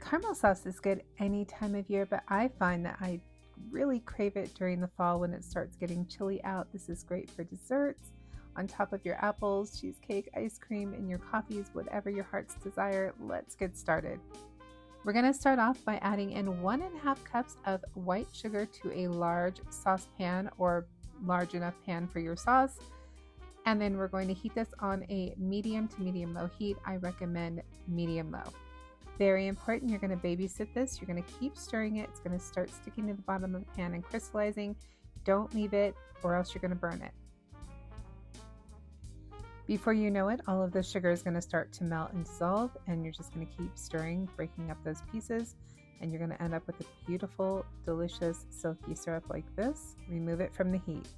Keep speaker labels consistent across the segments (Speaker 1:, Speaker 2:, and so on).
Speaker 1: Caramel sauce is good any time of year, but I find that I really crave it during the fall when it starts getting chilly out. This is great for desserts, on top of your apples, cheesecake, ice cream, and your coffees, whatever your heart's desire. Let's get started. We're going to start off by adding in 1.5 cups of white sugar to a large saucepan or large enough pan for your sauce. And then we're going to heat this on a medium to medium low heat. I recommend medium low. Very important, you're going to babysit this. You're going to keep stirring it. It's going to start sticking to the bottom of the pan and crystallizing. Don't leave it or else you're going to burn it. Before you know it, all of the sugar is going to start to melt and dissolve, and you're just going to keep stirring, breaking up those pieces, and you're going to end up with a beautiful, delicious, silky syrup like this. Remove it from the heat.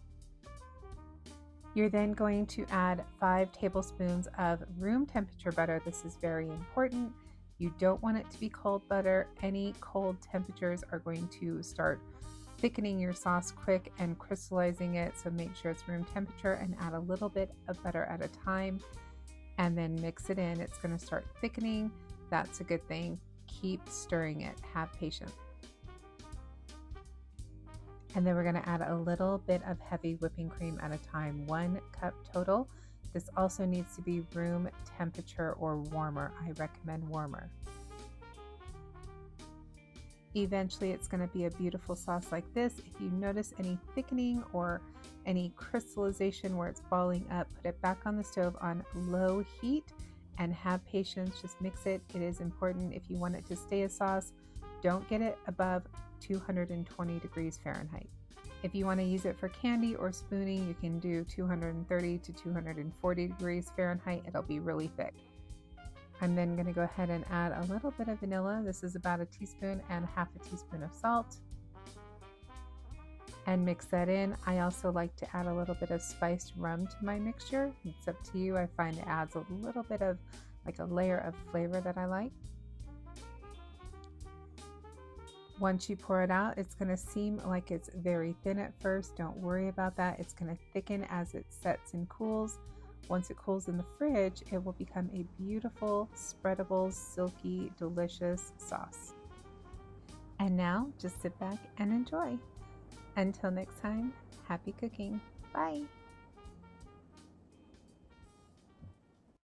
Speaker 1: You're then going to add 5 tablespoons of room temperature butter. This is very important. You don't want it to be cold butter. Any cold temperatures are going to start thickening your sauce quick and crystallizing it, so make sure it's room temperature and add a little bit of butter at a time and then mix it in. It's going to start thickening. That's a good thing. Keep stirring it. Have patience. And then we're going to add a little bit of heavy whipping cream at a time, 1 cup total. This also needs to be room temperature or warmer. I recommend warmer. Eventually it's going to be a beautiful sauce like this. If you notice any thickening or any crystallization where it's balling up, put it back on the stove on low heat and have patience. Just mix it. It is important if you want it to stay a sauce. Don't get it above 220 degrees Fahrenheit. If you want to use it for candy or spooning, you can do 230 to 240 degrees Fahrenheit. It'll be really thick. I'm then going to go ahead and add a little bit of vanilla. This is about a teaspoon and half a teaspoon of salt. And mix that in. I also like to add a little bit of spiced rum to my mixture. It's up to you. I find it adds a little bit of like a layer of flavor that I like. Once you pour it out, it's going to seem like it's very thin at first. Don't worry about that. It's going to thicken as it sets and cools. Once it cools in the fridge, it will become a beautiful, spreadable, silky, delicious sauce. And now, just sit back and enjoy. Until next time, happy cooking. Bye.